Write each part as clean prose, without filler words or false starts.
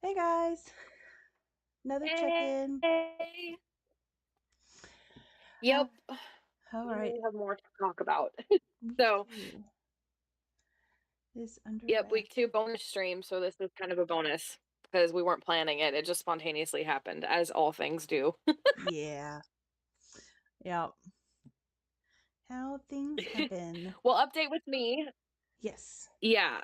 Hey guys, another check-in. Hey. Yep. All right. We have more to talk about. Me So, too. Is under yep, wrap. week 2 bonus stream. So this is kind of a bonus because we weren't planning it. It just spontaneously happened, as all things do. Yeah. Yep. How things happen. Well, update with me. Yes. Yeah.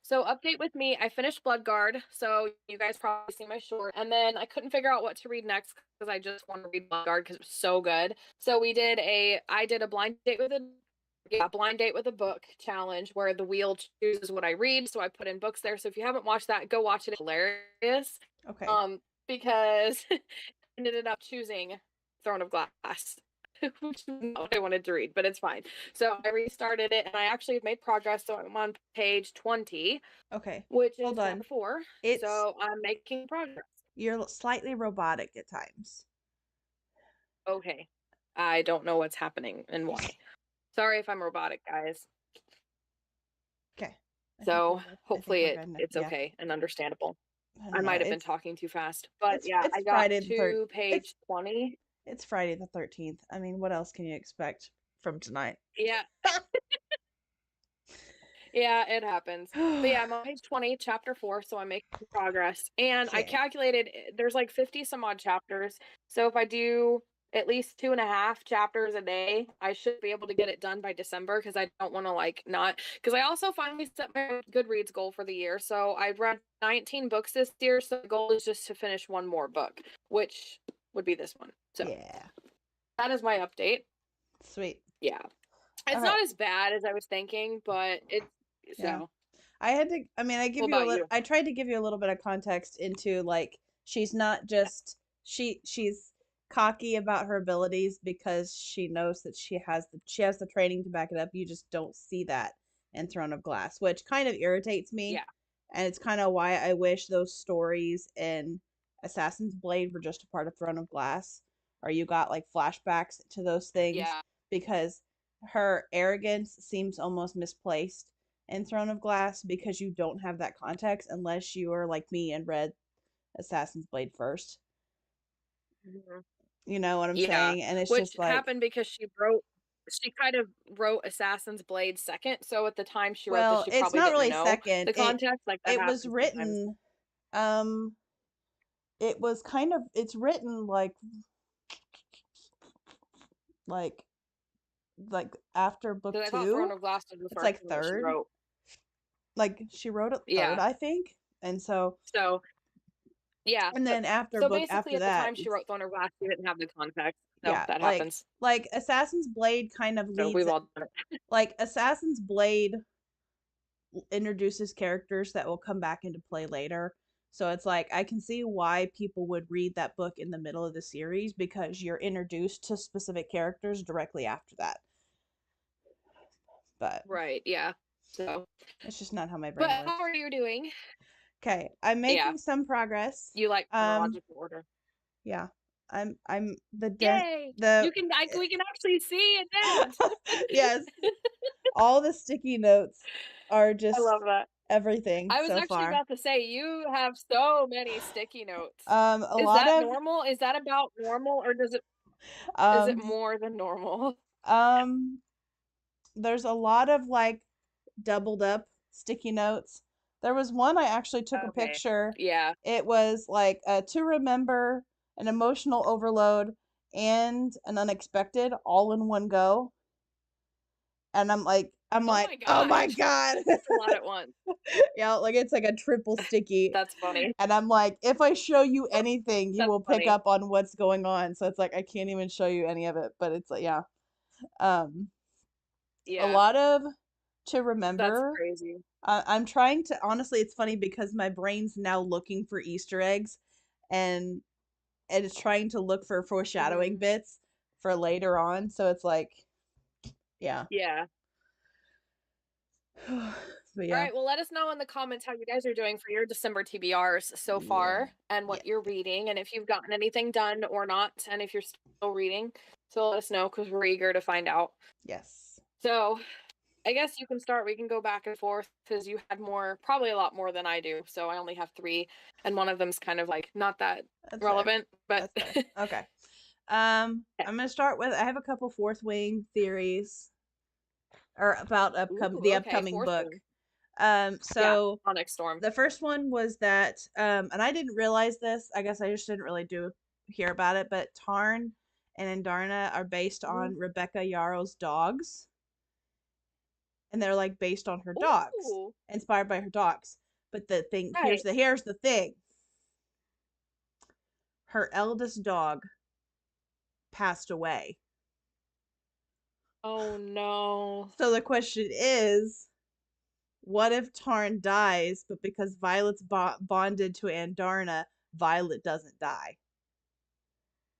So update with me. I finished Bloodguard, so you guys probably see my short. And then I couldn't figure out what to read next because I just want to read Bloodguard because it was so good. So I did a blind date with a book challenge where the wheel chooses what I read. So I put in books there. So if you haven't watched that, go watch it. It's hilarious. Okay. Because I ended up choosing Throne of Glass. Which is not what I wanted to read, but it's fine. So I restarted it and I actually have made progress. So I'm on page 20, Okay. which Hold is on. chapter 4. It's So I'm making progress. you're slightly robotic at times. Okay. I don't know what's happening and why. Sorry if I'm robotic, guys. Okay. So hopefully we're good now. it's Yeah. okay and understandable. I I don't know. might have been talking too fast, but yeah, It's I got Friday the third. to page 20. It's Friday the 13th. I mean, what else can you expect from tonight? Yeah, yeah, it happens. But yeah, I'm on page 20, chapter 4, so I'm making progress. And I Okay. calculated there's like 50 some odd chapters. So if I do at least 2.5 chapters a day, I should be able to get it done by December because I don't want to not because I also finally set my Goodreads goal for the year. So I've read 19 books this year, so the goal is just to finish one more book, which would be this one. So Yeah. that is my update. Sweet. Yeah. All It's right. not as bad as I was thinking, but it's Yeah. so. I had to. I mean, What about you? I tried to give you a little bit of context into like she's not just she's cocky about her abilities because she knows that she has the training to back it up. You just don't see that in Throne of Glass, which kind of irritates me, Yeah. and it's kind of why I wish those stories in Assassin's Blade were just a part of Throne of Glass, or you got like flashbacks to those things Yeah. because her arrogance seems almost misplaced in Throne of Glass because you don't have that context unless you are like me and read Assassin's Blade first. Mhm. You know what I'm Yeah. saying? And it's Which just like, happened because she kind of wrote Assassin's Blade second. So at the time she wrote this, well, she it's probably not didn't really know second. the context. Like that It was happens sometimes. written um it was kind of it's written like after book Because I thought Throne 2. of Glass was the It's first like one that she third. wrote. Like she wrote it third, Yeah. I think. And so So yeah. and then So basically after at the that, time she it's wrote Throne of Glass, she didn't have the context. So yeah, that happens. like Assassin's Blade kind of So leads we've all done it. like Assassin's Blade introduces characters that will come back into play later. So it's like I can see why people would read that book in the middle of the series because you're introduced to specific characters directly after that. But Right, yeah. So it's just not how my brain but how works. are you doing? Okay, I'm Yeah. making some progress. You like Um chronological order. yeah. I'm Yay! the We can actually see advance. yes, all the sticky notes are I love just that. everything I was so actually far. about to say you have so many sticky notes. A Is lot that of normal? Is that about normal or is it um more than normal? um there's a lot of like doubled up sticky notes. There was one I actually took a Okay. picture. Yeah. It was like to remember, an emotional overload, and an unexpected all in one go. And I'm Oh like, my oh my gosh. god. That's a lot at once. Yeah, like it's like a triple sticky. That's funny. And I'm like, if I show you anything, you That's will pick funny. up on what's going on. So it's like I can't even show you any of it, but it's like yeah. Um a Yeah. lot of to That's remember. crazy. I'm trying to honestly. It's funny because my brain's now looking for Easter eggs, and it's trying to look for foreshadowing Hmm. bits for later on. So it's like, yeah, Yeah. but All yeah, right. Well, let us know in the comments how you guys are doing for your December TBRs so yeah, far and yeah, what you're reading and if you've gotten anything done or not and if you're still reading. So let us know because we're eager to find out. yes. So I guess you can start. We can go back and forth because you had more, probably a lot more than I do. So I only have three, and one of them's kind of like not that That's fair. relevant, but That's fair. Okay. yeah. I'm gonna start with I have a couple fourth wing theories or about Ooh, the okay, upcoming fourth book. one. Yeah, So Onyx Storm. the first one was that, and I didn't realize this. I guess I just didn't really do hear about it. But Tarn and Andarna are based Mhm. on Rebecca Yarrow's dogs, and they're like based on her dogs, Ooh, inspired by her dogs. But the thing right. here's the thing: her eldest dog passed away. Oh no. So the question is, what if Tarn dies, but because Violet's bonded to Andarna, Violet doesn't die?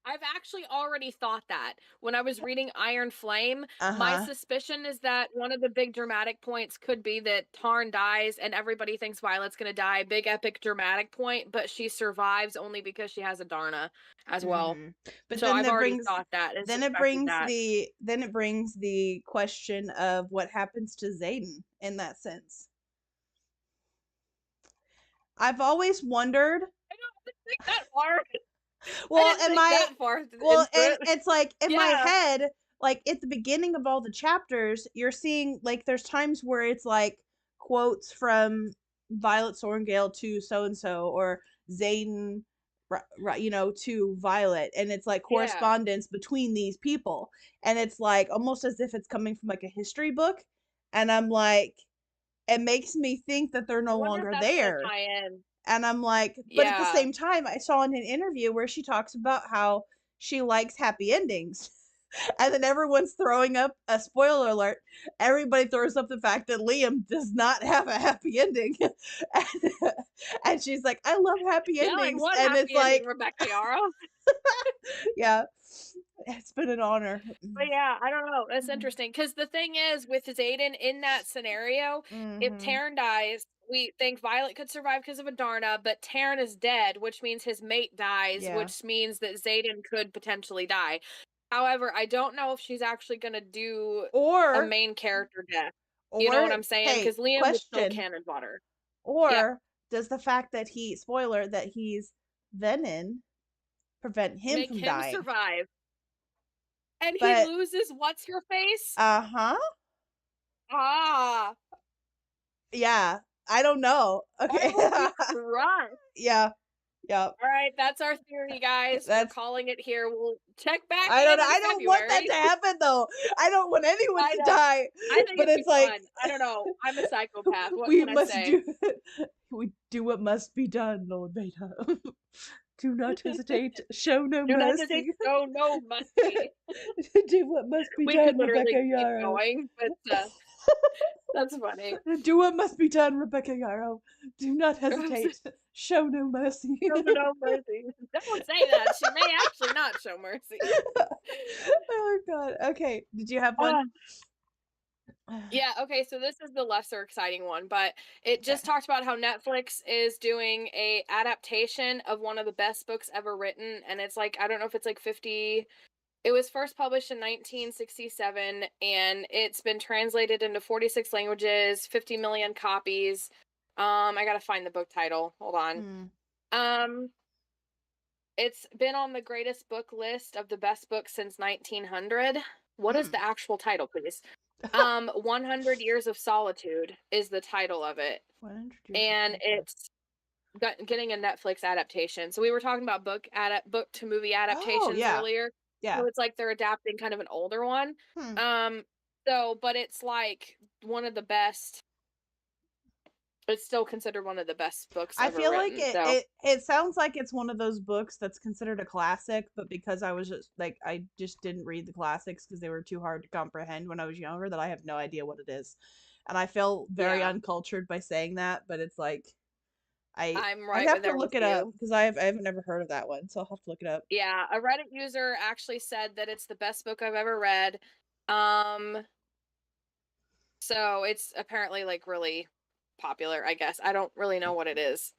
I've actually already thought that. When I was reading Iron Flame, Uh my huh. suspicion is that one of the big dramatic points could be that Tarn dies and everybody thinks Violet's gonna die. Big epic dramatic point, but she survives only because she has a Darna as well. Hmm. But So then I've that already brings thought that and then it suspected brings that. the question of what happens to Xaden in that sense. I've always wondered. I don't think that far. I Well, didn't am think I? that far Well, into and it. it's like in my Yeah. head, like at the beginning of all the chapters, you're seeing like there's times where it's like quotes from Violet Sorngale to so and so or Xaden, to Violet, and it's like Yeah. correspondence between these people, and it's like almost as if it's coming from like a history book, and I'm like, it makes me think that they're I no wonder if longer that's gonna there. tie in. And I'm like, but at the Yeah. same time, I saw in an interview where she talks about how she likes happy endings. And then everyone's throwing up a spoiler alert. Everybody throws up the fact that Liam does not have a happy ending. and, and she's like, I love happy Yeah, like endings. what And it's happy ending, like, Rebecca Yarrow? yeah, it's been an honor. But yeah, I don't know. That's interesting because the thing is, with Xaden in that scenario, if Mm-hmm. Taryn dies, we think Violet could survive because of Adarna, but Taryn is dead, which means his mate dies, Yeah. which means that Xaden could potentially die. However, I don't know if she's actually going to do a Or, main character death. You know what or, I'm saying? hey, Because Liam would still question. cannon fodder. Yep. Or does the fact that spoiler, that he's Venom prevent him Make from him dying? survive. And he But, loses what's her face? uh-huh. Ah, Yeah. I don't know. I Okay. will be crushed. Yeah. Yeah. All right, that's our theory, guys. We're That's calling it here. We'll check back I don't know. in I don't want that February. to happen though. I don't want anyone I to know. die. I think But it'd it's be like fun. I don't know. I'm a psychopath. What we can I must say? do we do what must be done, Lord Beta. Do not hesitate. Show no Do not hesitate mercy. to show no mercy. Do what must be We could done, literally Rebecca keep Yarrow. going, but that's funny. Do what must be done, Rebecca Yarrow. Do not hesitate. Show no mercy. Show no mercy. Don't say that. She may actually not show mercy. Oh god. Okay. Did you have one? Uh, Yeah, okay, so this is the lesser exciting one, but it Okay. just talked about how Netflix is doing a adaptation of one of the best books ever written, and it's like I don't know if it's like 50. It was first published in 1967 and it's been translated into 46 languages, 50 million copies. I got to find the book title. Hold on. Hmm. Um it's been on the greatest book list of the best books since 1900. What is Hmm. the actual title, please? 100 Years of Solitude is the title of it. 100 years of And solitude. it's getting a Netflix adaptation. So we were talking about book to movie Oh, adaptations yeah. earlier. Yeah. So it's like they're adapting kind of an older one. Hmm. Um but it's like one of the best, it's still considered one of the best books I ever feel like written. So it sounds like it's one of those books that's considered a classic, but because I was just like I just didn't read the classics because they were too hard to comprehend when I was younger, that I have no idea what it is. And I feel very yeah, uncultured by saying that, but it's like I'm I'd right have with to there look with it up you. because I haven't never heard of that one, so I'll have to look it up. Yeah, a Reddit user actually said that it's the best book I've ever read. Um so it's apparently like really popular, I guess. I don't really know what it is.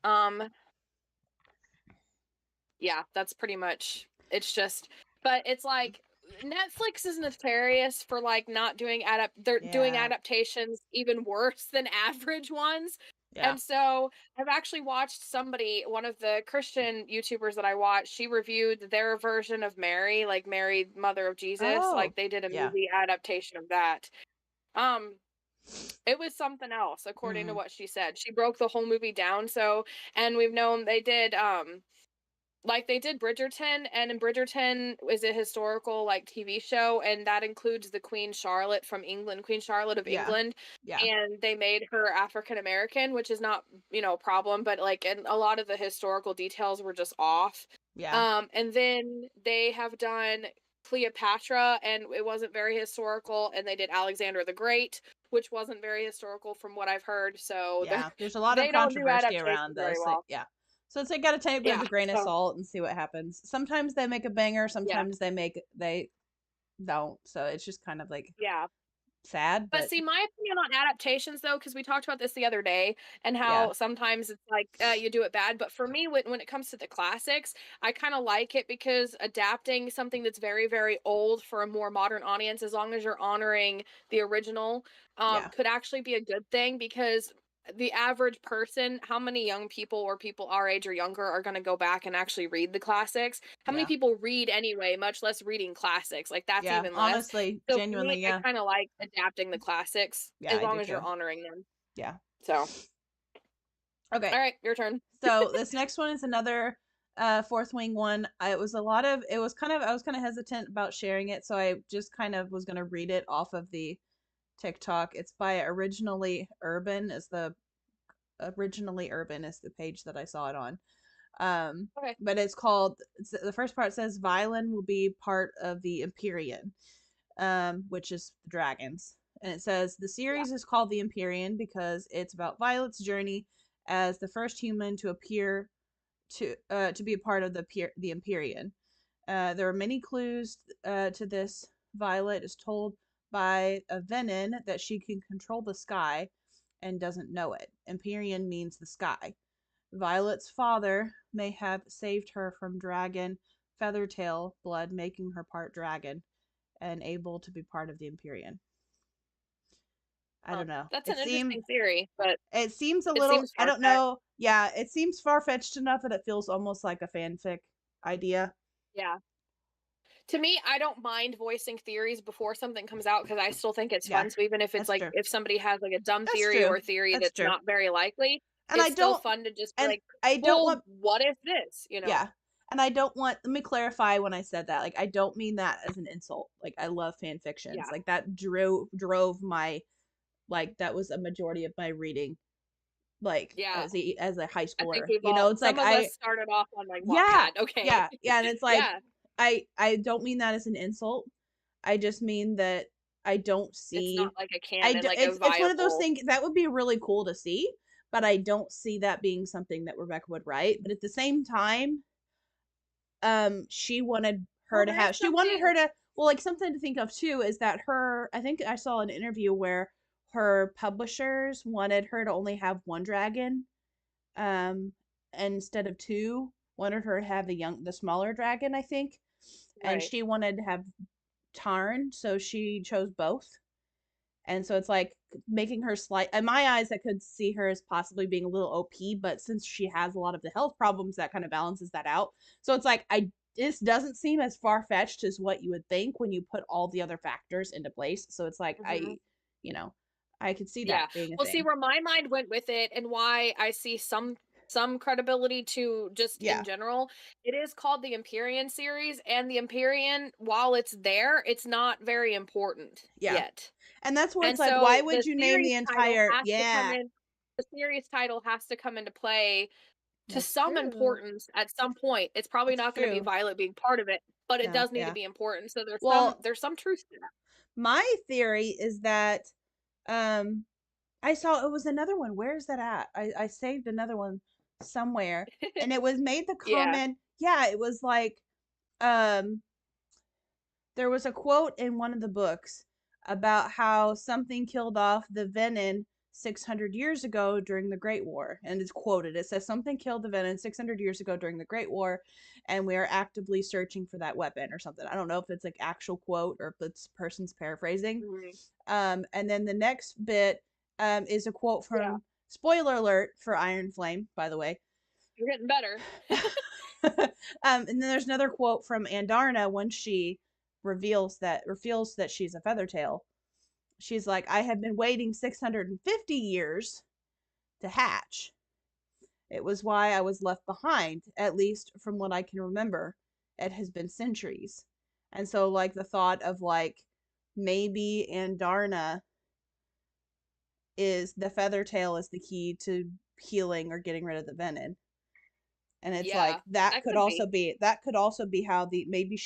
Yeah, that's pretty much, it's just, but it's like Netflix is notorious for like not doing they're doing Yeah. adaptations even worse than average ones. Yeah. And so I've actually watched one of the Christian YouTubers that I watch, she reviewed their version of Mary, like Mary, Mother of Jesus. Oh. Like they did a Yeah. movie adaptation of that. Um, it was something else, according to Mhm. what she said. She broke the whole movie down. So, and we've known they did like they did Bridgerton, and in Bridgerton is a historical like TV show, and that includes the Queen Charlotte from England, Queen Charlotte of Yeah. England, Yeah. and they made her African American, which is not, a problem, but like and a lot of the historical details were just off. Yeah. And then they have done Cleopatra, and it wasn't very historical, and they did Alexander the Great, which wasn't very historical from what I've heard. So Yeah. There's a lot of they don't do controversy adaptations around very those. Like, well. yeah. So it's like gotta take it with Yeah. a grain of So salt and see what happens. Sometimes they make a banger, yeah. sometimes they don't. So it's just kind of like Yeah. sad, But but see, my opinion on adaptations, though, because we talked about this the other day, and yeah. how sometimes it's like you do it bad. But for me, when it comes to the classics, I kind of like it because adapting something that's very, very old for a more modern audience, as long as you're honoring the original, Yeah. could actually be a good thing. Because the average person, how many young people or people our age or younger are going to go back and actually read the classics? How many Yeah. people read anyway, much less reading classics? Like that's Yeah. even less. Honestly, So for me, genuinely, I yeah. kinda like adapting the classics Yeah, as I do long as you're too. honoring them. Yeah. So, Okay. alright, your turn. So this next one is another fourth wing one. It was a lot of it was kind of I was kind of hesitant about sharing it, so I just kind of was going to read it off of the TikTok. It's by Originally Urban is the page that I saw it on. Okay, But the first part says Violin will be part of the Empyrean, which is the dragons. And it says the yeah, series is called the Empyrean because it's about Violet's journey as the first human to appear to be a part of the Empyrean. There are many clues to this. Violet is told by a Venin that she can control the sky and doesn't know it. Empyrean means the sky. Violet's father may have saved her from dragon Feathertail blood, making her part dragon and able to be part of the Empyrean. I don't know. that's an interesting theory, but It seems a it little seems I don't far-fetched. know. Yeah, it seems far fetched enough that it feels almost like a fanfic idea. Yeah. To me, I don't mind voicing theories before something comes out because I still think it's Yeah, fun, so even if it's, that's like, true. if somebody has, like, a dumb That's theory or true. a theory That's that's true. not very likely, And I it's still don't fun to just be and like, I don't "Well, want what if this?" You know? yeah. And I don't want let me clarify when I said that. Like I don't mean that as an insult. Like I love fan fictions. Yeah. Like that drove my like that was a majority of my reading like Yeah. as a high I think schooler. You know, it's like some of us started off on, like, yeah. Wattpad, okay. Yeah. Yeah, and it's like Yeah. I don't mean that as an insult. I just mean that I don't It's see not like a canon, like a it's one of those viable. things that would be really cool to see, but I don't see that being something that Rebecca would write. But at the same time, she wanted Well, her to there is have she wanted something. her to well, like something to think of too is that her I think I saw an interview where her publishers wanted her to only have one dragon, um, instead of two, wanted her to have the smaller dragon, I think, and Right. she wanted to have Tarn, so she chose both. And so it's like making her slight in my eyes I could see her as possibly being a little OP, but since she has a lot of the health problems that kind of balances that out. So it's like I this doesn't seem as far fetched as what you would think when you put all the other factors into place. So it's like Mhm. you know, I could see that Yeah. being a Well, see thing. where my mind went with it and why I see some credibility to just in Yeah. general. It is called the Empyrean series, and the Empyrean, while it's there, it's not very important Yeah. yet. And that's where it's And like, why so would you name the entire yeah, the series title has to come into play to that's some true. importance at some point. It's probably That's not gonna be true. Violet being part of it, but it No, does need to yeah. be important. So Well, there's some truth to my theory is that um I saw it was another one. Where is that at? I saved another one somewhere that. and it was made the Yeah, comment. Yeah, it was like um there was a quote in one of the books about how something killed off the venin 600 years ago during the Great War. And it's quoted. It says, something killed the Venom 600 years ago during the Great War, and we are actively searching for that weapon or something. I don't know if it's like actual quote or if it's person's paraphrasing. Mhm. And then the next bit is a quote Yeah, from, spoiler alert for Iron Flame, by the way. you're getting better. And then there's another quote from Andarna when she reveals that she's a Feathertail. She's like, I have been waiting 650 years to hatch. It was why I was left behind, at least from what I can remember. It has been centuries. And so, like, the thought of, like, maybe Andarna is the Feathertail is the key to healing or getting rid of the venom. And it's like Yeah, that that could could also be. be that could also be how the maybe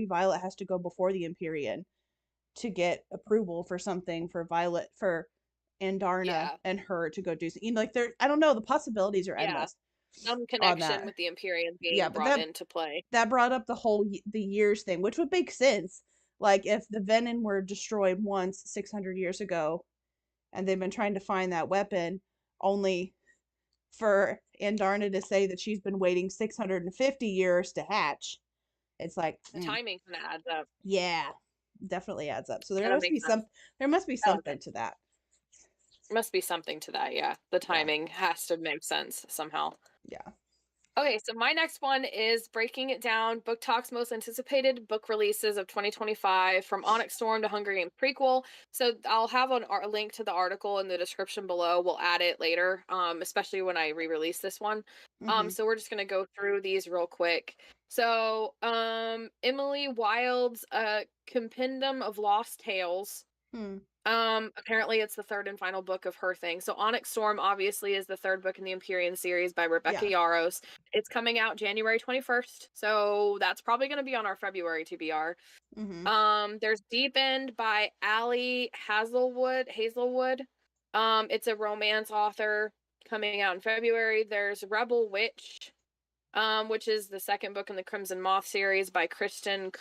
Violet has to go before the Empyrean to get approval for something for Violet for Andarna Yeah, and her to go do something. You know, like there, I don't know, the possibilities are yeah. endless Some on connection that. with the Empyrean Yeah, being but brought into play. that brought up the whole the years thing, which would make sense. Like if the Venom were destroyed once 600 years ago, and they've been trying to find that weapon, only for Andarna to say that she's been waiting 650 years to hatch. It's like, The timing kind of adds up. yeah, definitely adds up. So Kind of makes sense. there must be That was something it. to that. Must be something to that. Yeah, the Yeah, timing has to make sense somehow. yeah. Okay, so my next one is breaking it down. Book Talk's most anticipated book releases of 2025, from Onyx Storm to Hunger Games prequel. So I'll have a link to the article in the description below. We'll add it later, especially when I re-release this one. Mm-hmm. So we're just gonna go through these real quick. So, Emily Wilde's Compendium of Lost Tales. Hmm. Apparently it's the third and final book of her thing. So Onyx Storm obviously is the third book in the Empyrean series by Rebecca Yeah. Yarros. It's coming out January 21st. So that's probably going to be on our February TBR. Mm-hmm. There's Deep End by Allie Hazelwood. It's a romance author, coming out in February. There's Rebel Witch, which is the second book in the Crimson Moth series by Kristen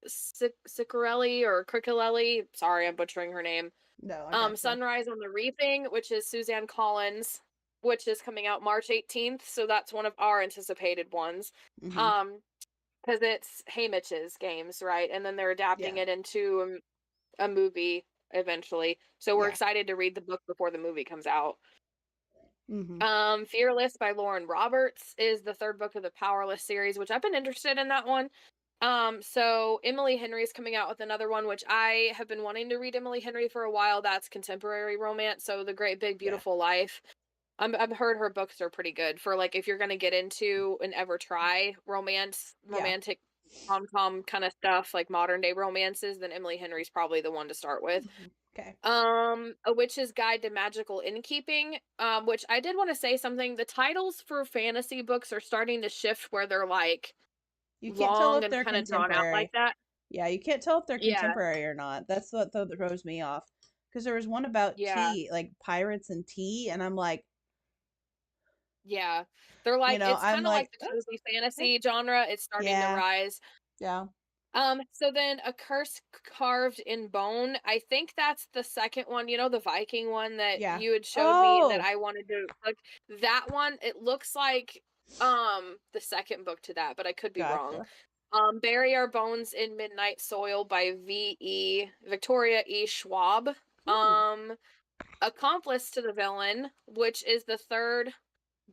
Ciccarelli or Cricolelli. Sorry, I'm butchering her name. No, I gotcha. Sunrise on the Reaping, which is Suzanne Collins, which is coming out March 18th. So that's one of our anticipated ones. Mm-hmm. Because it's Haymitch's games, right? And then they're adapting Yeah. it into a movie eventually. So we're Yeah. excited to read the book before the movie comes out. Mm-hmm. Fearless by Lauren Roberts is the third book of the Powerless series, which I've been interested in that one. So Emily Henry is coming out with another one, which I have been wanting to read Emily Henry for a while. That's contemporary romance. So The Great Big Yeah. Beautiful Life. I've heard her books are pretty good for, like, if you're gonna get into and ever try Yeah. romantic rom-com kind of stuff, like modern day romances, then Emily Henry's probably the one to start with. Mm-hmm. Okay. A Witch's Guide to Magical Innkeeping, which I did want to say something. The titles for fantasy books are starting to shift where they're like You can't tell long if and they're kind of drawn out like contemporary. that. Yeah, you can't tell if they're Yeah, contemporary or not. That's what throws me off. Because there was one about yeah, tea, like pirates and tea, and I'm like, yeah. They're like, it's I'm kind of like like, the oh, cozy okay. fantasy genre. It's starting to Yeah, rise. yeah, So then A Curse Carved in Bone. I think that's the second one, the Viking one that yeah. you had showed me that Oh, I wanted to look. That one, it looks like the second book to that, but I could be wrong. gotcha. Bury Our Bones in Midnight Soil by Victoria E. Schwab. Hmm. Accomplice to the Villain, which is the third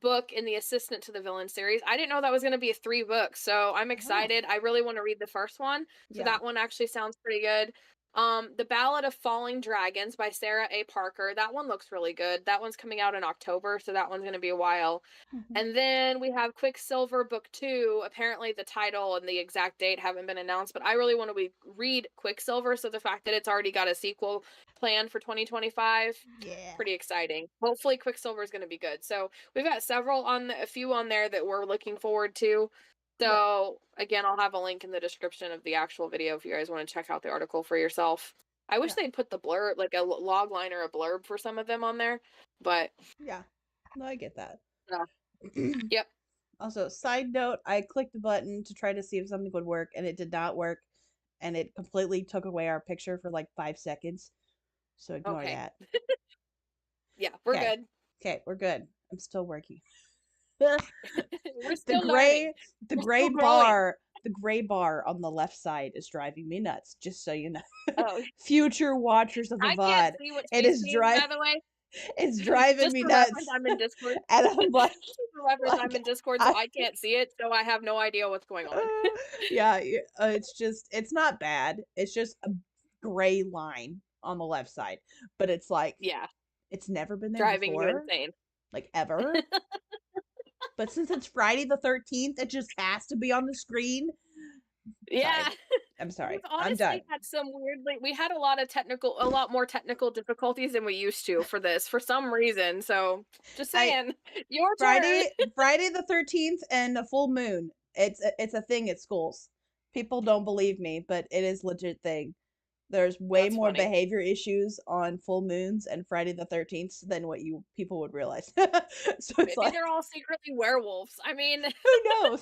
book in the Assistant to the Villain series. I didn't know that was going to be a 3 book, so I'm Oh, excited. I really want to read the first one, so yeah. that one actually sounds pretty good. The Ballad of Falling Dragons by Sarah A. Parker. That one looks really good. That one's coming out in October, so that one's going to be a while. Hmm. And then we have Quicksilver Book 2. Apparently the title and the exact date haven't been announced, but I really want to read Quicksilver, so the fact that it's already got a sequel planned for 2025, Yeah, pretty exciting. Hopefully Quicksilver is going to be good. So we've got a few on there that we're looking forward to. yeah, So again, I'll have a link in the description of the actual video if you guys want to check out the article for yourself. I wish yeah, they'd put the blurb, like a log line or a blurb for some of them on there, but yeah. No, I get that. uh, yep. Also, side note, I clicked a button to try to see if something would work, and it did not work, and it completely took away our picture for like 5 seconds. So ignore Okay. that. Yeah, we're Okay. good. Okay, we're good. I'm still working. We're The still learning. gray the We're gray still growing. bar the gray bar on the left side is driving me nuts, just so you know. Oh, Future watchers of the I can't VOD. see what It she's is seeing, dri by the way. it's driving Just me for reference, nuts. I'm in Discord. And I'm Just for reference, I'm like in Discord, so I I can't see it, so I have no idea what's going on. yeah, it's not bad. It's just a gray line on the left side, but it's like Yeah, it's never been there driving you before, insane. like ever. But since it's Friday the 13th, it just has to be on the screen. Yeah. Sorry. I'm We've sorry. I'm done. honestly had some weirdly we had a lot more technical difficulties than we used to for this for some reason. So just I saying, your turn. Friday the 13th and a full moon. It's a thing at schools. People don't believe me, but it is legit thing. There's way That's more funny. behavior issues on full moons and Friday the 13th than what you people would realize. So it's Maybe like, they're all secretly werewolves. I mean, who knows?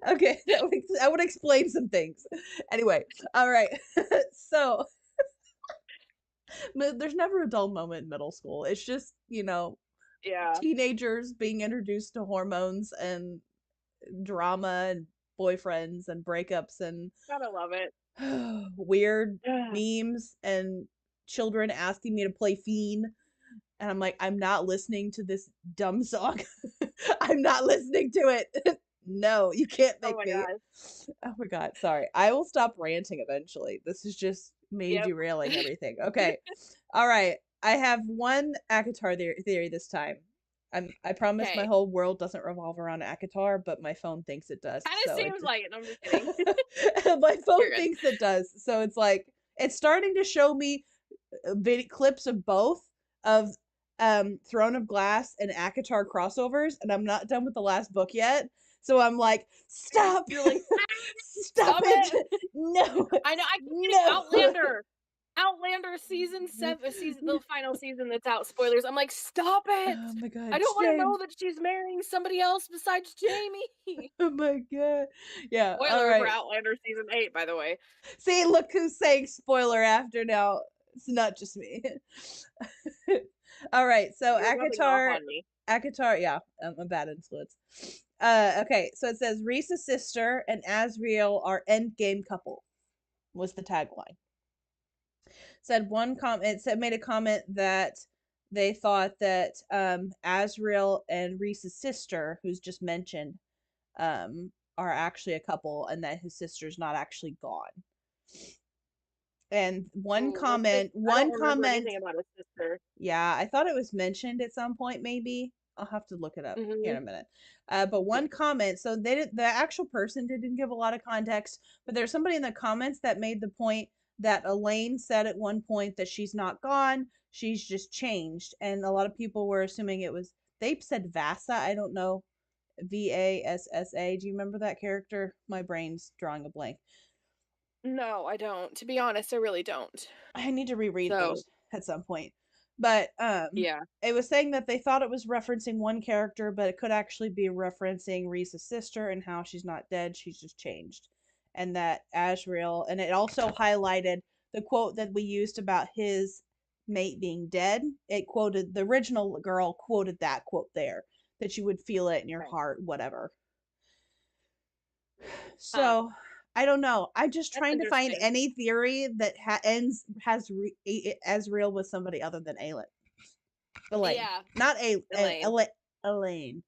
Okay, that would explain some things. Anyway, all right. So there's never a dull moment in middle school. It's just, yeah, teenagers being introduced to hormones and drama and boyfriends and breakups and gotta love it. weird memes and children asking me to play Fiend. And I'm like, I'm not listening to this dumb song. I'm not listening to it. No, you can't Oh make my me. god. Oh my God. Sorry. I will stop ranting eventually. This is just me Yep. derailing everything. Okay. All right. I have one ACOTAR theory this time. I promise my Okay. whole world doesn't revolve around ACOTAR, but my phone thinks it does. Kind of So seems like it. I'm just kidding. my You're phone good. thinks it does. So it's like it's starting to show me clips of both of Throne of Glass and ACOTAR crossovers, and I'm not done with the last book yet. So I'm like, stop, You're like, stop stop it. it, no, I know. I keep getting no. Outlander. Outlander season 7, season the final season that's out. Spoilers. I'm like, stop it. Oh my I God, don't want to shame. know that she's marrying somebody else besides Jamie. Oh my God. Yeah. All Spoiler for right. Outlander season 8, by the way. See, look who's saying spoiler after now. It's not just me. All right. So You're rubbing off ACOTAR, on me. ACOTAR, yeah, I'm a bad influence. Okay. So it says Risa's sister and Asriel are endgame couple. Was the tagline. Said one comment. It said made a comment that they thought that Asriel and Risa's sister, who's just mentioned, are actually a couple, and that his sister's not actually gone. And Oh, well, because I don't remember comment, anything about his sister. yeah, I thought it was mentioned at some point, maybe. I'll have to look it up here in Mm-hmm. a minute. But one comment, so the actual person didn't give a lot of context, but there's somebody in the comments that made the point that Elaine said at one point that she's not gone, she's just changed. And a lot of people were assuming they said Vasa, I don't know, Vassa. Do you remember that character? My brain's drawing a blank. No, I don't. To be honest, I really don't. I need to reread So, those at some point. But yeah. it was saying that they thought it was referencing one character, but it could actually be referencing Risa's sister and how she's not dead, she's just changed. And that Asriel, and it also highlighted the quote that we used about his mate being dead. It quoted the original girl quoted that quote there, that you would feel it in your Okay. heart, whatever. Huh. So I don't know. I'm just That's trying to find interesting. any theory that has as real with somebody other than Aelin. Elaine, Yeah, not Elaine. Elaine.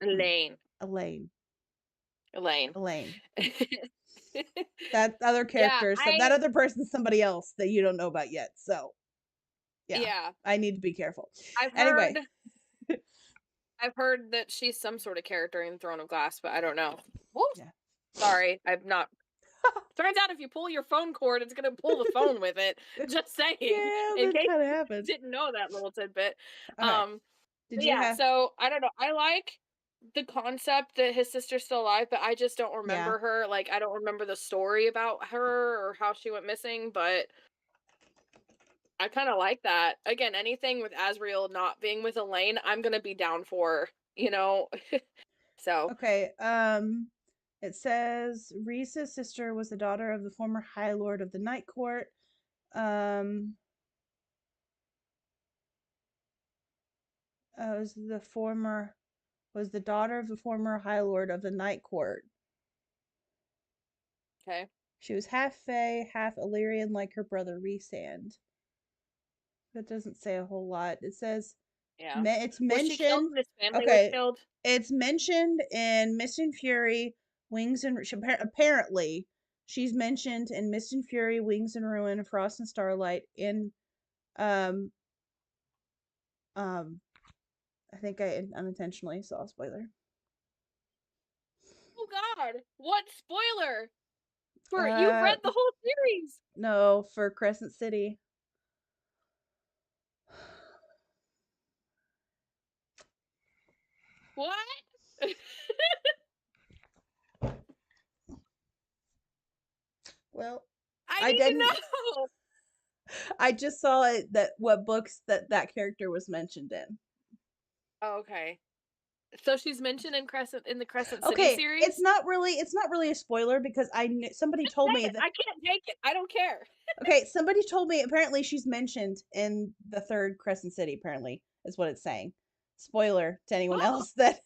Elaine. Elaine. Elaine. Elaine. That other Yeah, character, so that other person's somebody else that you don't know about yet. So yeah, yeah. I need to be careful. I've Anyway, heard I've heard that she's some sort of character in Throne of Glass, but I don't know. Whoops. yeah. Sorry, I'm not. Turns out if you pull your phone cord, it's gonna pull the phone with it. Just saying, Yeah, in that case kind of you happens. didn't know that little tidbit. Okay. Um, Did but you yeah, have? so I don't know. I like the concept that his sister's still alive, but I just don't Yeah. remember her. Like, I don't remember the story about her or how she went missing, but I kind of like that. Again, anything with Asriel not being with Elaine, I'm gonna be down for, you know. So, Okay. It says Risa's sister was the daughter of the former High Lord of the Night Court. Um, Was the daughter of the former High Lord of the Night Court. Okay. She was half Fae, half Illyrian, like her brother Rhysand. That doesn't say a whole lot. It says Yeah. it's Was she killed mentioned. when his family was Okay, killed? it's mentioned in Mist and Fury, Wings and apparently she's mentioned in Mist and Fury, Wings and Ruin, Frost and Starlight. In um um, I think I unintentionally saw a spoiler. Oh God! What spoiler? For you've Uh, read the whole series. no, for Crescent City. What? Well, I I need to didn't. know. I just saw it that what books that character was mentioned in. Oh, okay. So she's mentioned in the Crescent City Okay, series. it's not really a spoiler because somebody Just told say me it. that. I can't take it. I don't care. Okay, somebody told me apparently she's mentioned in the third Crescent City. Apparently, is what it's saying. Spoiler to anyone Oh, else that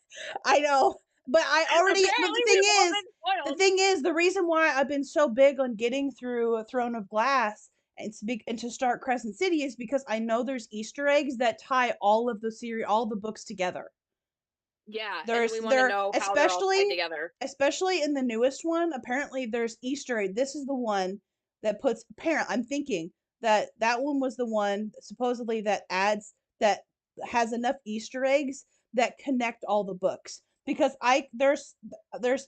I know, but I already. But apparently we've all been the spoiled. thing is, the reason why I've been so big on getting through a Throne of Glass and to start Crescent City is because I know there's Easter eggs that tie all the books together. Yeah, and There's we want to there know how they're all tied especially together. especially in the newest one. Apparently, there's Easter egg. This is the one that puts apparent. I'm thinking that that one was the one supposedly that has enough Easter eggs that connect all the books because I there's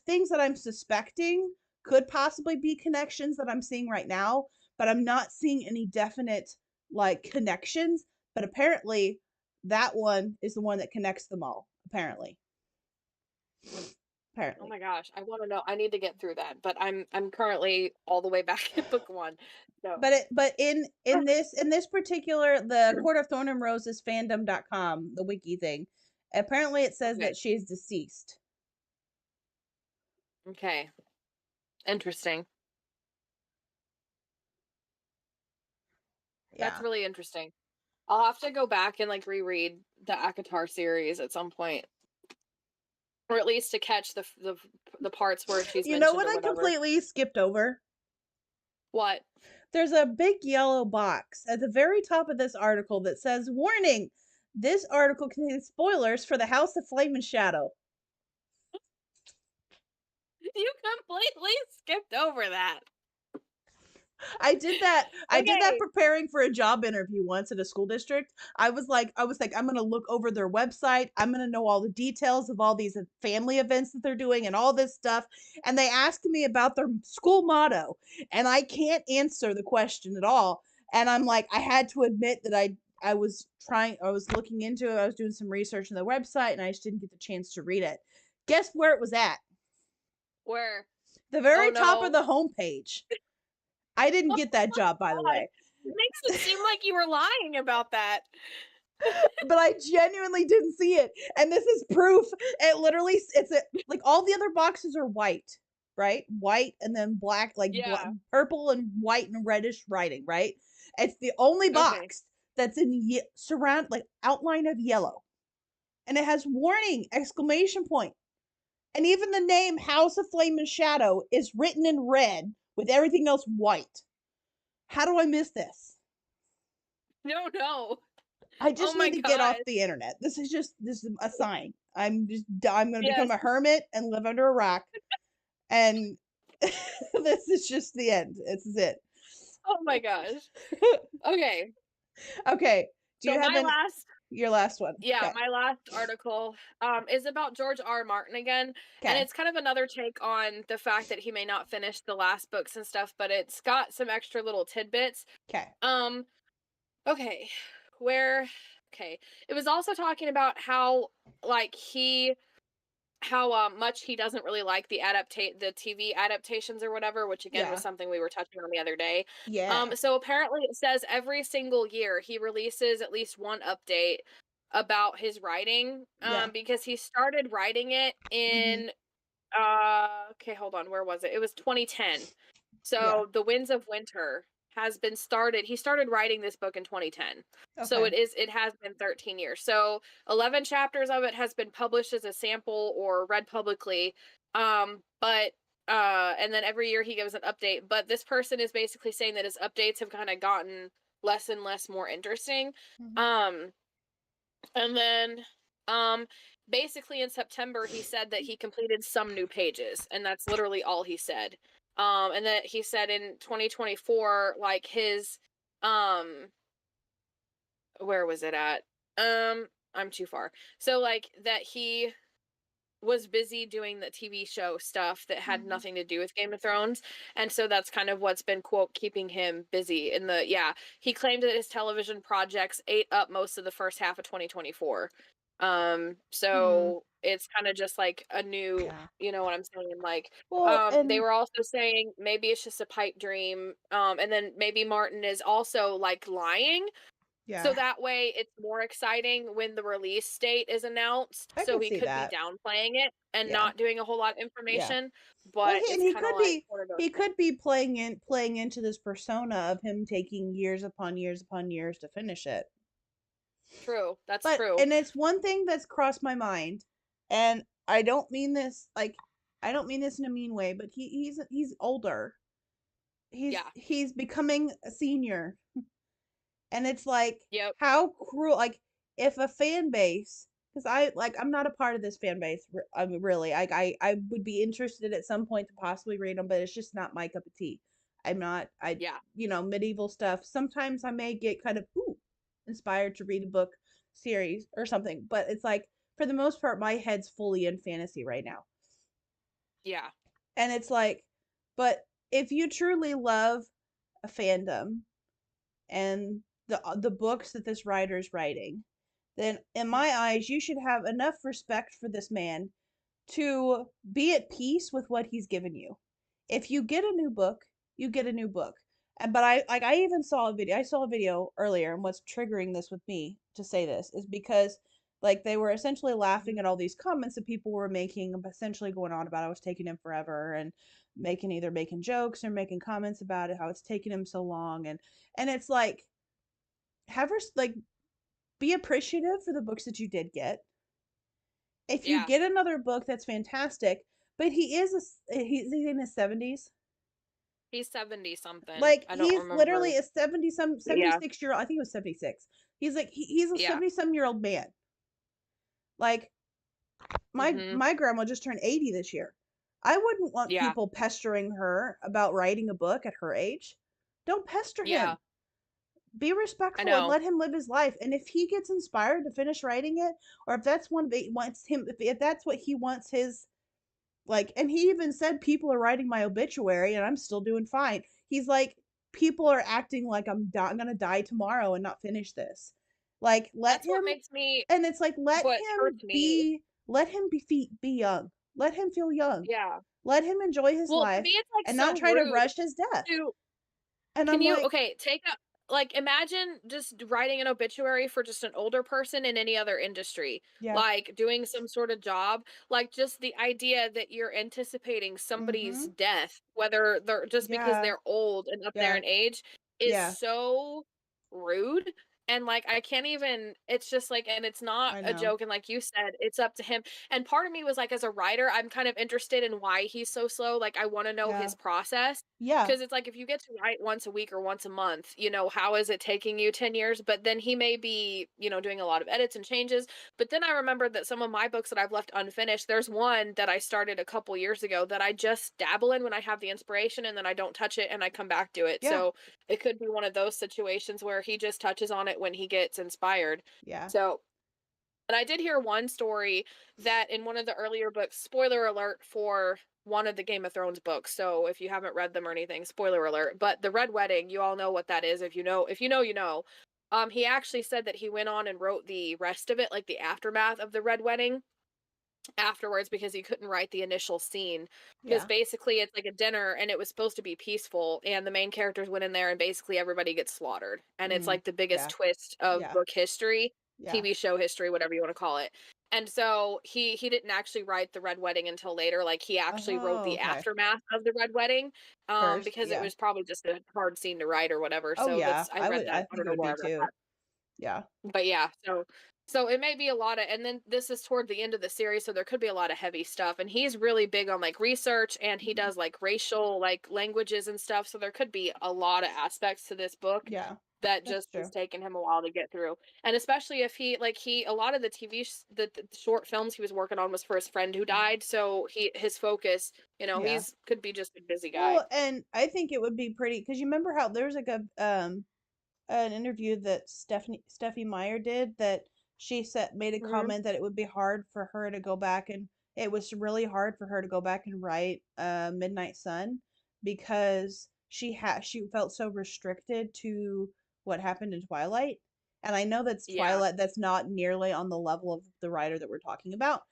things that I'm suspecting could possibly be connections that I'm seeing right now, but I'm not seeing any definite like connections. But apparently, that one is the one that connects them all. Apparently. Oh Apparently. my gosh, I want to know. I need to get through that, but I'm currently all the way back in book one. So But in this particular the Court of Thorn and Roses fandom.com, the wiki thing, apparently it says okay, that she's deceased. okay, interesting. That's Yeah. really interesting. I'll have to go back and like reread the Akatar series at some point, or at least to catch the parts where she's You know mentioned what or I whatever. completely skipped over? What? There's a big yellow box at the very top of this article that says warning. This article contains spoilers for the House of Flame and Shadow. You completely skipped over that. I did that Okay, preparing for a job interview once at a school district. I was like I'm going to look over their website. I'm going to know all the details of all these family events that they're doing and all this stuff. And they asked me about their school motto and I can't answer the question at all. And I'm like I had to admit that I was looking into it. I was doing some research on the website and I just didn't get the chance to read it. Guess where it was at? where? The Oh very top of no. the homepage. I didn't Oh get that my job, by the god. way. It makes it seem like you were lying about that. But I genuinely didn't see it. And this is proof. It literally, like all the other boxes are white, right? White and then black, like Yeah. purple and white and reddish writing, right? It's the only Okay. box that's in like outline of yellow. And it has warning, exclamation point. And even the name House of Flame and Shadow is written in red with everything else white. How do I miss this? No, no. I Oh just my need to get off god. the internet. This is a sign. I'm going to become Yes. a hermit and live under a rock and this is just the end. This is it. Oh my gosh. Okay. Okay. Do So you have my an last your last one? yeah, Okay. my last article is about George R. R. Martin again, and Okay. it's kind of another take on the fact that he may not finish the last books and stuff, but it's got some extra little tidbits. Okay. Um okay, where okay. It was also talking about how like how much he doesn't really like the TV adaptations or whatever, which again was Yeah. something we were touching on the other day. Yeah. So apparently it says every single year he releases at least one update about his writing Yeah. because he started writing it Mhm. in okay, hold on, where was it? It was 2010. Yeah. So The Winds of Winter has been started. He started writing this book in 2010. So Okay. it has been 13 years. So 11 chapters of it has been published as a sample or read publicly. But and then every year he gives an update, but this person is basically saying that his updates have kind of gotten less and less more interesting. Mhm. Um and then um basically in September he said that he completed some new pages, and that's literally all he said. And that he said in 2024 like his um where was it at? I'm too far. So like that he was busy doing the TV show stuff that had Mhm. nothing to do with Game of Thrones. And so that's kind of what's been, quote, keeping him busy in the, yeah. He claimed that his television projects ate up most of the first half of 2024. Hmm. So it's kind of just like a new, Yeah. you know what I'm saying? Like, Well, they and were also saying maybe it's just a pipe dream. And then maybe Martin is also like lying so yeah, that way it's more exciting when the release date is announced, I so could he see could be that. downplaying it and Yeah. not doing a whole lot of Yeah. information, Well, but it's he kinda could like be one of those he things. could be playing into this persona of him taking years upon years upon years to finish it. True, that's But true. and it's one thing that's crossed my mind, and I don't mean this like I don't mean this in a mean way, but he's older. Yeah. He's becoming a senior, and it's like Yep. how cruel. Like if a fan base, because I'm not a part of this fan base. I mean, really, I would be interested at some point to possibly read them, but it's just not my cup of tea. I'm not. Yeah. Medieval stuff. Sometimes I may get kind of inspired to read a book series or something, but it's like for the most part, my head's fully in fantasy right now, Yeah. and it's like, but if you truly love a fandom and the books that this writer's writing, then in Mhm. my eyes, you should have enough respect for this man to be at peace with what he's given you. If you get a new book, you get a new book. And but I even saw a video. I saw a video earlier, and what's triggering this with me to say this is because like they were essentially laughing Mhm. at all these comments that people were making, essentially going on about I was taking him forever and making jokes or making comments about it, how it's taking him so long, and it's like have her like be appreciative for the books that you did get. If you Yeah. get another book, that's fantastic. But he's in his 70s. He's 70 something. Like I don't he's remember. literally a Yeah. 76 year old. I think he was 76. He's like he's a Yeah. 70-some-year-old man. Like Mhm. my grandma just turned 80 this year. I wouldn't want Yeah. people pestering her about writing a book at her age. Don't pester Yeah. him. Be I respectful and know. let him live his life. And if he gets inspired to finish writing it, or if that's one that wants him, if that's what he wants his like, and he even said people are writing my obituary and I'm still doing fine. He's like, people are acting like I'm gonna die tomorrow and not finish this. Like, let That's what him, makes me and it's like what hurts me. let him be young. Let him feel young. Yeah. Let him enjoy his Well, to life me, it's, like, and not so try to rude rush his death. to And Can I'm you like, okay, take a like, imagine just writing an obituary for just an older person in any other industry, yeah, like, doing some sort of job, like, just the idea that you're anticipating somebody's mm-hmm, death, whether they're just because yeah, they're old and up there yeah, in age, is yeah, so rude, and, like, I can't even it's just, like and it's not I a know, joke, and like you said, it's up to him, and part of me was, like, as a writer, I'm kind of interested in why he's so slow, like, I wanna know yeah, his process, yeah, 'cause it's like if you get to write once a week or once a month, you know, how is it taking you 10 years? But then he may be, you know, doing a lot of edits and changes. But then I remembered that some of my books that I've left unfinished, there's one that I started a couple years ago that I just dabble in when I have the inspiration and then I don't touch it and I come back to it. yeah, So it could be one of those situations where he just touches on it when he gets inspired. yeah, So and I did hear one story that in one of the earlier books, spoiler alert for one of the Game of Thrones books. So if you haven't read them or anything, spoiler alert. But the Red Wedding, you all know what that is. If you know, you know. He actually said that he went on and wrote the rest of it, like the aftermath of the Red Wedding, afterwards because he couldn't write the initial scene. Because yeah, basically it's like a dinner and it was supposed to be peaceful, and the main characters went in there and basically everybody gets slaughtered. And it's mm, like the biggest yeah, twist of yeah, book history, yeah, TV show history, whatever you want to call it. And so he didn't actually write the Red Wedding until later. Like he actually wrote Oh, the okay. aftermath of the Red Wedding, First, because it yeah. was probably just a hard scene to write or whatever. Oh, So yeah. that's I read I that. I think don't it know would where be I read too. that. Yeah. But yeah, so it may be a lot of, and then this is toward the end of the series, so there could be a lot of heavy stuff. And he's really big on like research, and he Mhm. does like racial like languages and stuff. So there could be a lot of aspects to this book Yeah. that That's just is true. taking him a while to get through. And especially if he a lot of the the short films he was working on was for his friend who Mhm. died. So his focus, Yeah. he's could be just a busy guy. Well, and I think it would be pretty because you remember how there's like a an interview that Steffi Meyer did that she said made a Hmm. comment that it would be hard for her to go back and it was really hard for her to go back and write Midnight Sun because she felt so restricted to what happened in Twilight. And I know that's Yeah, Twilight that's not nearly on the level of the writer that we're talking about.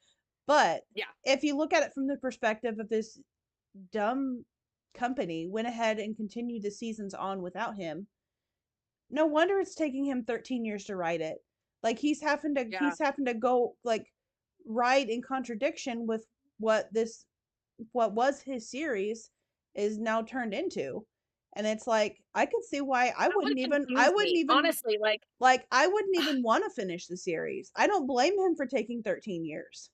But yeah. if you look at it from the perspective of this dumb company went ahead and continued the seasons on without him, no wonder it's taking him 13 years to write it. Like Yeah. he's having to go like write in contradiction with what this what was his series is now turned into. And it's like I could see why That would confuse me, honestly. I wouldn't even want to finish the series. I don't blame him for taking 13 years.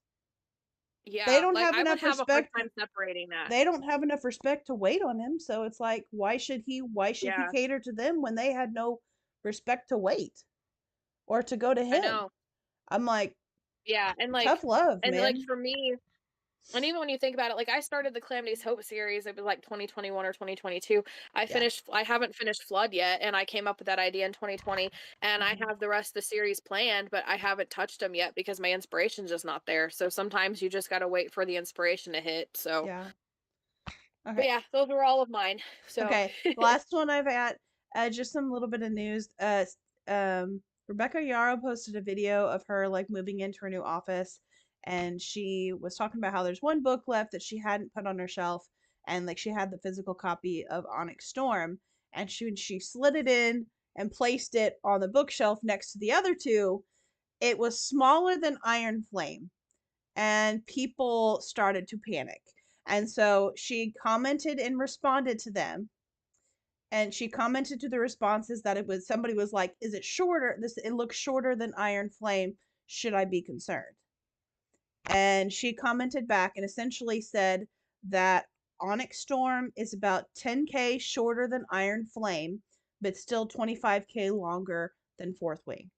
They Yeah, don't like, have I would enough have a hard respect time separating that. they don't have enough respect to wait on him, so it's like why should he Yeah, cater to them when they had no respect to wait or to go to I him? know. I'm like, Yeah, tough love, and, like, man. for me, and even when you think about it, like, I started the Calamity's Hope series, it was, like, 2021 or 2022. Yeah. I haven't finished Flood yet, and I came up with that idea in 2020, and I Mhm. have the rest of the series planned, but I haven't touched them yet because my inspiration's just not there. So sometimes you just gotta wait for the inspiration to hit. So, Yeah. but Okay. yeah, those were all of mine. So Okay. Last one I've had, just some little bit of news. Rebecca Yarrow posted a video of her like moving into her new office, and she was talking about how there's one book left that she hadn't put on her shelf, and like she had the physical copy of Onyx Storm, and she slid it in and placed it on the bookshelf next to the other two. It was smaller than Iron Flame, and people started to panic. And so she commented and responded to them. And she commented to the responses that it was somebody was like, "Is it shorter? This it looks shorter than Iron Flame. Should I be concerned?" And she commented back and essentially said that Onyx Storm is about 10K shorter than Iron Flame, but still 25K longer than Fourth Wing.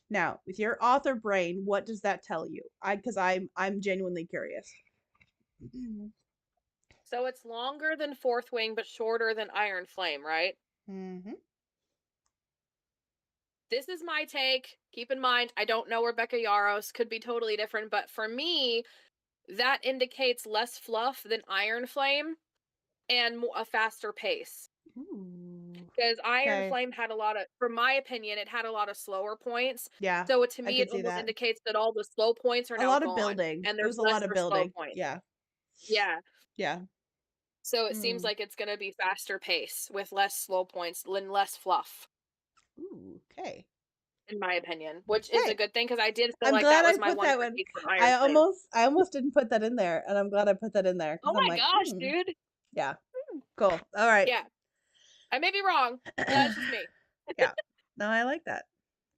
Now, with your author brain, what does that tell you? Because I'm genuinely curious. so it's longer than Fourth Wing, but shorter than Iron Flame, right? Mm-hmm. This is my take. Keep in mind, I don't know Rebecca Yaros, could be totally different, but for me, that indicates less fluff than Iron Flame and a faster pace. Ooh. Because Iron Okay. Flame had a lot of, for my opinion, it had a lot of slower points. Yeah, So to I me, it could see almost that. indicates that all the slow points are A now lot of gone building. and It there's was a lot of lesser slow building. points. Yeah. Yeah. Yeah. So it seems Mm. like it's going to be faster pace with less slow points and less fluff, Ooh, okay. in my opinion, which is a Okay. good thing because I did feel I'm like glad that I was my put one that one. critique for Iron Flame. I almost didn't put that in there, and I'm glad I put that in there Oh because I'm my like, gosh, dude. yeah, cool. All right. Yeah. I may be wrong, but that's just me. Yeah. No, I like that.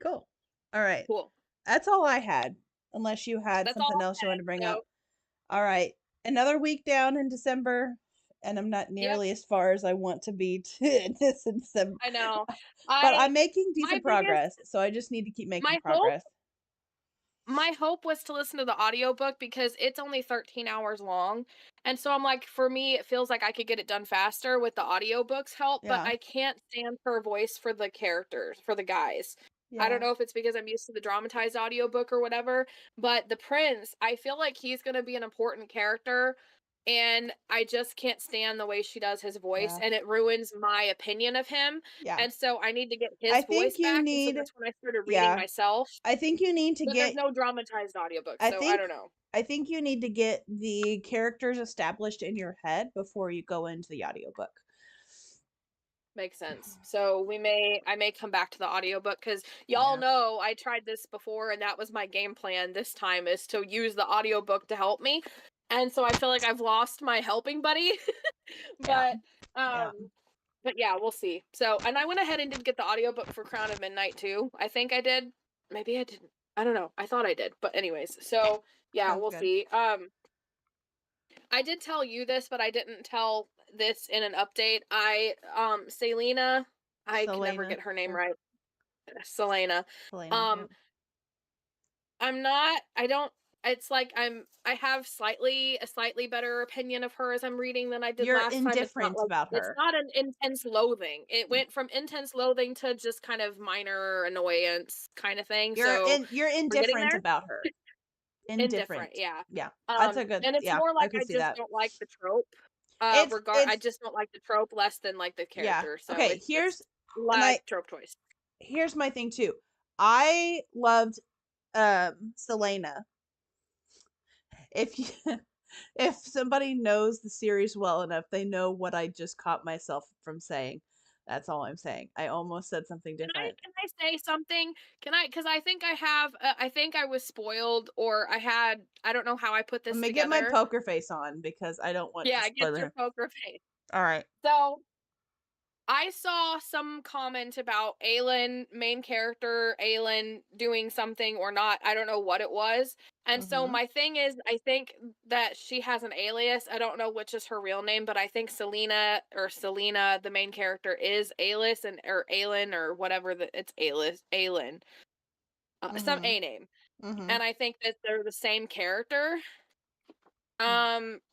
Cool. All right. Cool. That's all I had, unless you had That's all something I else you wanted to bring had. up. So, All right. Another week down in December, and I'm not yep, nearly as far as I want to be to this in December. I know. But I I'm making my decent biggest progress, so I just need to keep making my hope progress. my hope was to listen to the audiobook because it's only 13 hours long. And so I'm like, for me, it feels like I could get it done faster with the audiobook's help, but Yeah. I can't stand her voice for the characters, for the guys. I don't Yeah. know if it's because I'm used to the dramatized audiobook or whatever, but the prince, I feel like he's going to be an important character. And I just can't stand the way she does his voice, Yeah. and it ruins my opinion of him. Yeah. And so I need to get I his think voice you back. And so need that's when I started reading yeah. myself. I think you need to But there's get no dramatized audiobook, I so I think don't know. I think you need to get the characters established in your head before you go into the audiobook. Makes sense. So I may come back to the audiobook because y'all Yeah. know I tried this before and that was my game plan this time is to use the audiobook to help me. And so I feel like I've lost my helping buddy. Yeah. but Yeah. but yeah, we'll see. So and I went ahead and did get the audiobook for Crown of Midnight too. I think I did. Maybe I didn't. I don't know. I thought I did. But anyways, so yeah, Sounds we'll good. see. I did tell you this, but I didn't tell this in an update. Selena, I can never Selena get her name or right. Selena. Selena. Um, Yep. I'm not I don't it's like I have a slightly better opinion of her as I'm reading than I did You're last time. indifferent about It's her. not an intense loathing. It went from intense loathing to just kind of minor annoyance kind of thing. So You're we're getting indifferent there. about her. Indifferent, Indifferent. yeah. Yeah. That's a good And it's yeah, more I like could I see just that. don't like the trope. I It's just don't like the trope less than like the yeah. character. So Okay, it's and like I trope choice. here's my thing too. I loved Selena. If you if somebody knows the series well enough, they know what I just caught myself from saying. That's all I'm saying. I almost said something different. Can I say something? Can I? Because I think I have. I think I was spoiled, or I had. I don't know how I put I'm this gonna get my together. poker face on because I don't want to Yeah, get spoil your her. poker face. All right. So I saw some comment about Aelin, main character Aelin, doing something or not. I don't know what it was. And so Mm-hmm. my thing is, I think that she has an alias. I don't know which is her real name, but I think Selena, the main character, is Alis and or Aelin or whatever it's Aelin, some Mm-hmm. A name. Mm-hmm. And I think that they're the same character.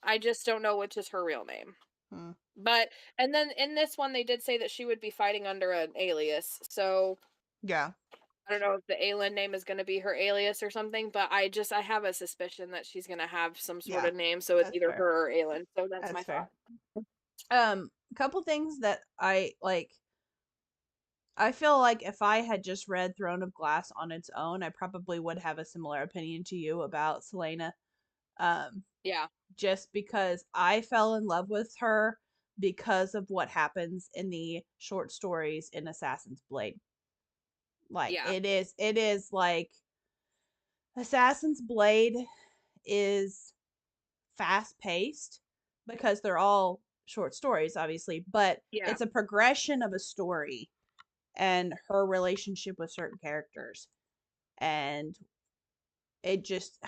I just don't know which is her real name. Mm-hmm. But and then in this one they did say that she would be fighting under an alias. So Yeah. I don't know if the Aelin name is gonna be her alias or something, but I have a suspicion that she's gonna have some sort Yeah. of name, so it's That's either fair. her or Aelin. So that's my That's thought. fair. A couple things that I like. I feel like if I had just read Throne of Glass on its own, I probably would have a similar opinion to you about Selena. Um, Yeah, just because I fell in love with her because of what happens in the short stories in Assassin's Blade. Like yeah, it is like Assassin's Blade is fast paced because they're all short stories, obviously, but yeah, it's a progression of a story and her relationship with certain characters. And it just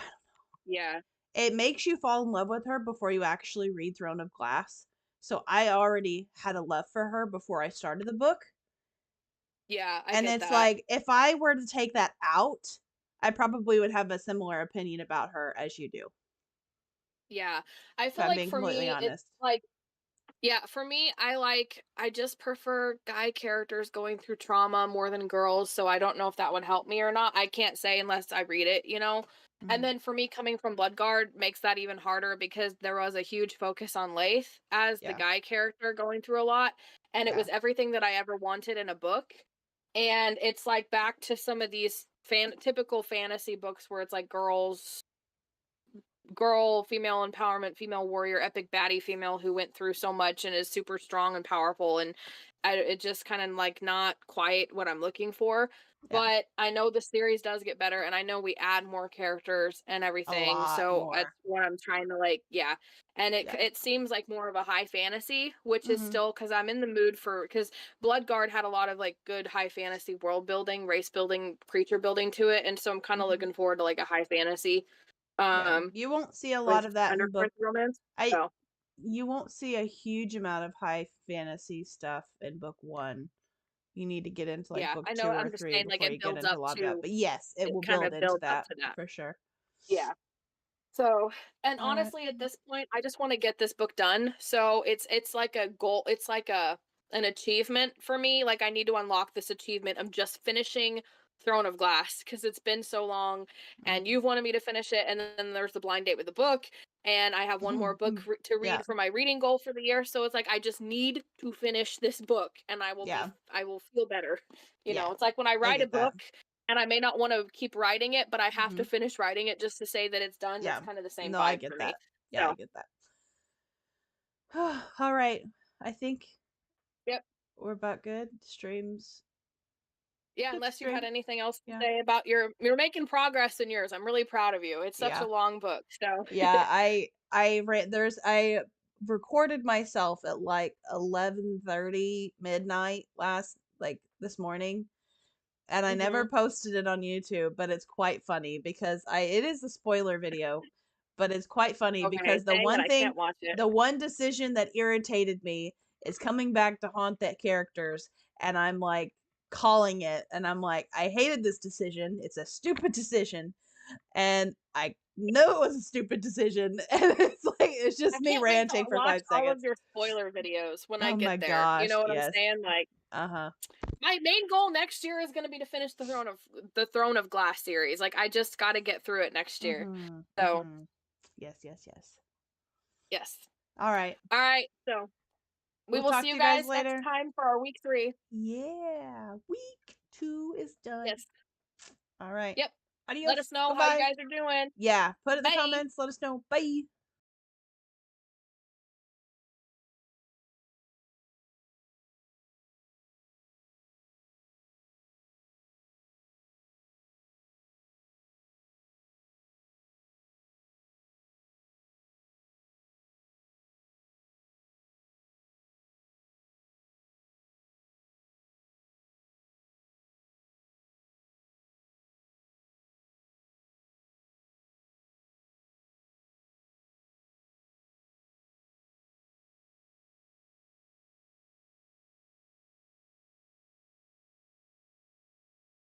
yeah, it makes you fall in love with her before you actually read Throne of Glass. So I already had a love for her before I started the book. yeah, I And get it's that. like if I were to take that out, I probably would have a similar opinion about her as you do, Yeah. I if feel I'm like being for completely me, it's honest. like yeah, for me, I just prefer guy characters going through trauma more than girls, so I don't know if that would help me or not. I can't say unless I read it, you know? And Hmm. then for me, coming from Bloodguard makes that even harder because there was a huge focus on Lath as the Yeah. guy character going through a lot, and it Yeah. was everything that I ever wanted in a book. And it's like back to some of these typical fantasy books where it's like girl, female empowerment, female warrior, epic baddie female who went through so much and is super strong and powerful. And it just kind of like not quite what I'm looking for. Yeah. But I know the series does get better, and I know we add more characters and A everything. lot So that's more. what I'm trying to like, yeah. And Yeah. it seems like more of a high fantasy, which is Hmm. still because I'm in the mood for because Bloodguard had a lot of like good high fantasy world building, race building, creature building to it, and so I'm kind of Hmm. looking forward to like a high fantasy. Yeah. Um, You won't see a lot with of that in book. undercurrent romance? I Oh, You won't see a huge amount of high fantasy stuff in book 1. You need to get into like yeah, book I know, 2 or I'm just 3 saying, like, before it you get builds into up a lot of that. to But yes, it it will kind build of into builds up that to that. for sure. Yeah. So, and All right. honestly, at this point, I just wanna get this book done. So, it's like a goal it's like an achievement for me, like, I need to unlock this achievement of just finishing Throne of Glass because 'cause it's been so long, and Mhm. you've wanted me to finish it, and then there's the blind date with the book, and I have one more book to Yeah. read for my reading goal for the year, so it's like, I just need to finish this book, and Yeah. I will feel better. You Yeah. know, it's like when I I write a get that. book and I may not want to keep writing it, but I have to Mhm. finish writing it just to say that it's done. That's Yeah. kind of the same No, I vibe for get me. that. Yeah, I So, get that. All right. I think yep. we're about good. Streams. Yeah, Good unless you had stream. anything else to Yeah. say about you're making progress in yours. I'm really proud of you. It's such a Yeah. long book, so Yeah, I recorded myself at like 11:30 midnight last like this morning, and I never Mhm. posted it on YouTube, but it's quite funny because I it is a spoiler video, but it's quite funny Okay, because dang it, I can't watch it. the one decision that irritated me is coming back to haunt that characters, and I'm like calling it, and I'm like, I hated this decision. It's a stupid decision, and I know it was a stupid decision, and it's I just me can't wait ranting to for watch 5 all of seconds. your spoiler videos when I Oh my get there. You gosh, know what I'm yes. saying? Like, Uh-huh. my main goal next year is gonna be to finish the Throne of Glass series. Like, I just gotta get through it next year. Mhm. So, Mhm. Yes, yes, yes. yes. All right. All right, so we We'll will talk see to you you guys guys next later. time for our week 3. Yeah. Week 2 is done. Yes. All right. Yep. Let us Adios. know how you Bye-bye. guys are doing. Yeah, put it in the Bye. comments. Let us know. Bye.